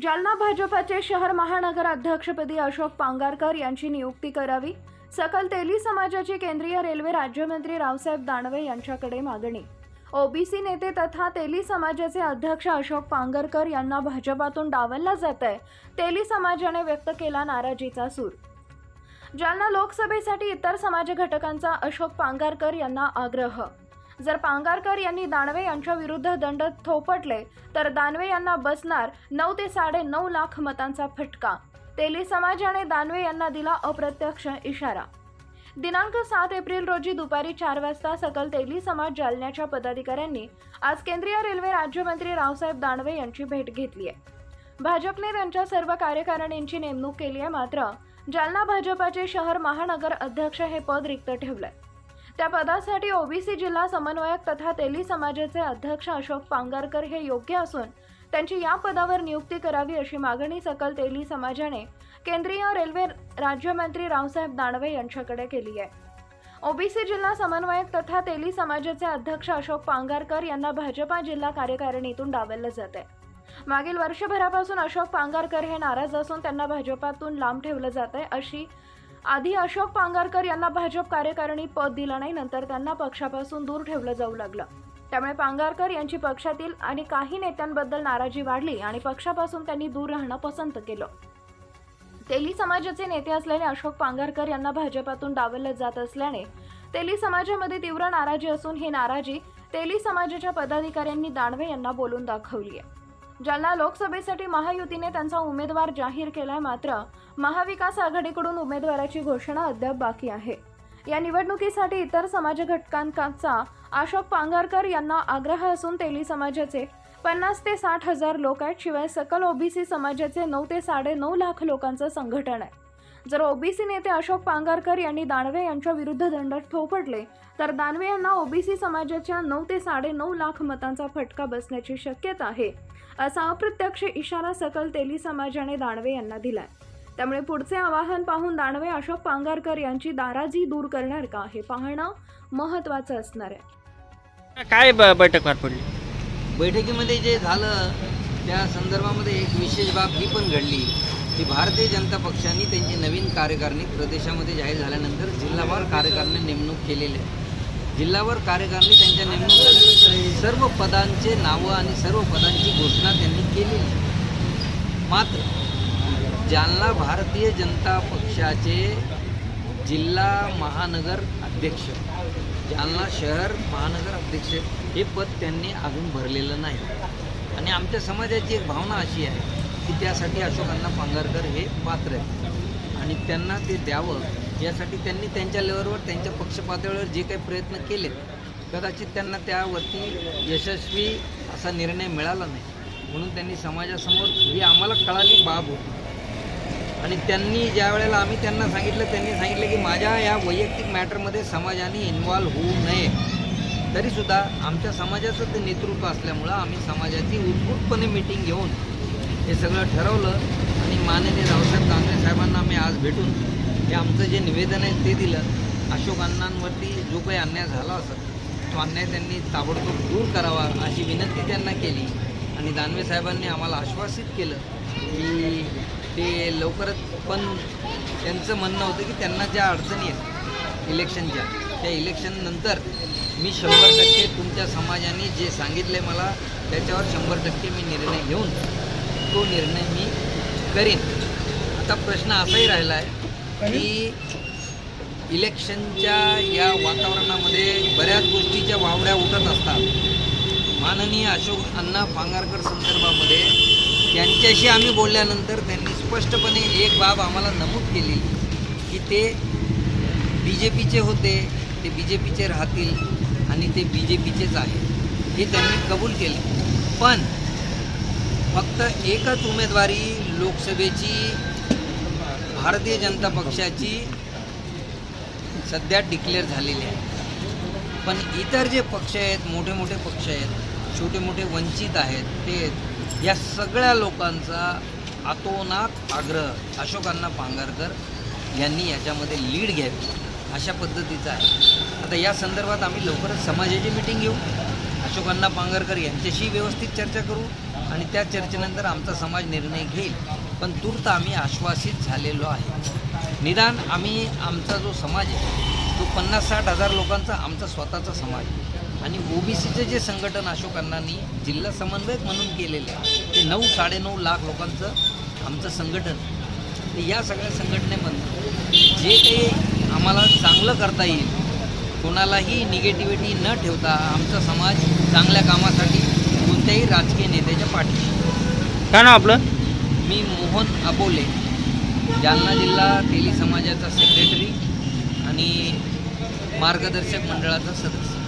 जालना भाजपाचे शहर महानगर अध्यक्षपदी अशोक पांगारकर यांची नियुक्ती करावी. सकल तेली समाजाची केंद्रीय रेल्वे राज्यमंत्री रावसाहेब दानवे यांच्याकडे मागणी. ओबीसी नेते तथा तेली समाजाचे अध्यक्ष अशोक पांगारकर यांना भाजपातून डावललं जातंय. तेली समाजाने व्यक्त केला नाराजीचा सूर. जालना लोकसभेसाठी इतर समाज घटकांचा अशोक पांगारकर यांना आग्रह. जर पांगारकर यांनी दानवे यांच्या विरुद्ध दंड थोपटले तर दानवे यांना बसणार 9 ते 9.5 लाख मतांचा फटका. तेली समाजाने दानवे यांना दिला अप्रत्यक्ष इशारा. दिनांक 7 एप्रिल रोजी दुपारी 4 वाजता सकल तेली समाज जालन्याच्या पदाधिकाऱ्यांनी आज केंद्रीय रेल्वे राज्यमंत्री रावसाहेब दानवे यांची भेट घेतली आहे. भाजपने त्यांच्या सर्व कार्यकारिणींची नेमणूक केली आहे. मात्र जालना भाजपाचे शहर महानगर अध्यक्ष हे पद रिक्त ठेवलंय. त्या पदासाठी ओबीसी जिल्हा समन्वयक तथा तेली समाजाचे अध्यक्ष अशोक पांगारकर हे योग्य असून त्यांची या पदावर नियुक्ती करावी अशी मागणी सकल तेली समाजाने केंद्रीय रेल्वे राज्यमंत्री रावसाहेब दानवे यांच्याकडे केली आहे. ओबीसी जिल्हा समन्वयक तथा तेली समाजाचे अध्यक्ष अशोक पांगारकर यांना भाजपा जिल्हा कार्यकारिणीतून डावललं जात आहे. मागील वर्षभरापासून अशोक पांगारकर हे नाराज असून त्यांना भाजपातून लांब ठेवलं जात आहे. आधी अशोक पांगारकर यांना भाजप कार्यकारिणी पद दिलं नाही, नंतर त्यांना पक्षापासून दूर ठेवलं जाऊ लागलं. त्यामुळे पांगारकर यांची पक्षातील आणि काही नेत्यांबद्दल नाराजी वाढली आणि पक्षापासून त्यांनी दूर राहणं पसंत केलं. तेली समाजाचे नेते असलेले अशोक पांगारकर यांना भाजपातून डावललं जात असल्याने तेली समाजामध्ये तीव्र नाराजी असून ही नाराजी तेली समाजाच्या पदाधिकाऱ्यांनी दानवे यांना बोलून दाखवली आहे. जालना लोकसभेसाठी महायुतीने त्यांचा उमेदवार जाहीर केलाय. मात्र महाविकास आघाडीकडून उमेदवाराची घोषणा अद्याप बाकी आहे. या निवडणुकीसाठी इतर समाज घटकांचा अशोक पांगारकर यांना आग्रह असून तेली समाजाचे 50 ते 60 हजार लोक आहेत. शिवाय सकल ओबीसी समाजाचे 9 ते 9.5 लाख लोकांचं संघटन आहे. जर ओबीसी नेते अशोक पांगारकर यांनी दानवे यांच्या विरुद्ध दंड थोपटले तर दानवे यांना ओबीसी समाजाच्या 9 ते 9.5 लाख मतांचा फटका बसण्याची शक्यता आहे, असा अप्रत्यक्ष इशारा सकल तेली समाजाने दानवे यांना दिलाय. त्यामुळे पुढचे आवाहन पाहून दानवे अशोक पांगारकर यांची नाराजी दूर करणार का हे पाहणं महत्त्वाचं असणार आहे. काय बैठक पार पडली? बैठकीमध्ये जे झालं त्या संदर्भामध्ये एक विशेष बाब ही पण घडली की भारतीय जनता पक्षाने त्यांची नवीन कार्यकारिणी प्रदेशामध्ये जाहीर झाल्यानंतर जिल्हावार कार्यकारिणी नेमणूक केलेली आहे. जिल्हावार कार्यकारिणी त्यांच्या नेमणूक झाल्यानंतर सर्व पदांचे नावं आणि सर्व पदांची घोषणा त्यांनी केलेली. मात्र जालना भारतीय जनता पक्षाचे जिल्हा महानगर अध्यक्ष, जालना शहर महानगर अध्यक्ष हे पद त्यांनी अजून भरलेलं नाही. आणि आमच्या समाजाची एक भावना अशी आहे की त्यासाठी अशोकांना पांगारकर हे पात्र आहेत आणि त्यांना ते द्यावं यासाठी त्यांनी त्यांच्या लेवलवर त्यांच्या पक्ष पातळीवर जे काही प्रयत्न केले कदाचित त्यांना त्यावरती यशस्वी असा निर्णय मिळाला नाही. म्हणून त्यांनी समाजासमोर ही आम्हाला कळाली बाब होती आणि त्यांनी ज्या वेळेला आम्ही त्यांना सांगितलं त्यांनी सांगितलं की माझ्या या वैयक्तिक मॅटरमध्ये समाजाने इन्व्हॉल्व होऊ नये. तरीसुद्धा आमच्या समाजाचं ते नेतृत्व असल्यामुळं आम्ही समाजाची उत्स्फूर्तपणे मीटिंग घेऊन हे सगळं ठरवलं आणि माननीय रावसाहेब दानवे साहेबांना आम्ही आज भेटून हे आमचं जे निवेदन आहे ते दिलं. अशोक अण्णांवरती जो काही अन्याय झाला असेल तो अन्याय त्यांनी ताबडतोब दूर करावा अशी विनंती त्यांना केली आणि दानवे साहेबांनी आम्हाला आश्वासित केलं की ते लवकरच, पण त्यांचं म्हणणं होतं की त्यांना ज्या अडचणी आहेत इलेक्शनच्या त्या इलेक्शननंतर मी 100% तुमच्या समाजाने जे सांगितलं आहे मला त्याच्यावर 100% मी निर्णय घेऊन तो निर्णय मी करीन. आता प्रश्न असाही राहिला आहे की इलेक्शनच्या या वातावरणामध्ये बऱ्याच गोष्टीच्या वावड्या उठत असतात. माननीय अशोक अण्णा पांगारकर संदर्भामध्ये त्यांच्याशी आम्ही बोलल्यानंतर त्यांनी स्पष्टपणे एक बाब आम्हाला नमूद केली की ते BJPचे होते, ते BJPचे राहतील आणि ते BJPचेच आहेत हे त्यांनी कबूल केले. पण फक्त एकच उमेदवारी लोकसभेची भारतीय जनता पक्षाची सध्या डिक्लेअर झालेली आहे. पण इतर जे पक्ष आहेत, मोठे मोठे पक्ष आहेत, छोटे मोठे वंचित आहेत, ते या सगळ्या लोकांचा आतोनात आग्रह अशोक अण्णा पांगारकर यांनी याच्यामध्ये लीड घ्यावी अशा पद्धतीचा आहे. आता या संदर्भात आम्ही लवकरच समाजाची मीटिंग घेऊ, अशोक अण्णा पांगारकर यांच्याशी व्यवस्थित चर्चा करू आणि त्या चर्चेनंतर आमचा समाज निर्णय घेईल. पण तूर्त आम्ही आश्वासित झालेलो आहे. निदान आम्ही आमचा जो समाज आहे तो 50-60 हजार लोकांचा आमचा स्वतःचा समाज आहे. आणि ओबीसीचं जे संघटन अशोक अण्णांनी जिल्हा समन्वयक म्हणून केलेलं आहे ते 9-9.5 लाख लोकांचं आमचं संघटन. तर या सगळ्या संघटनेमधून जे काही आम्हाला चांगलं करता येईल, कोणालाही निगेटिव्हिटी न ठेवता आमचा समाज चांगल्या कामासाठी कोणत्याही राजकीय नेत्याच्या पाठीशी. काय नाव आपलं? मी मोहन अबोले, जालना जिल्हा तेली समाजाचा सेक्रेटरी आणि मार्गदर्शक मंडळाचा सदस्य.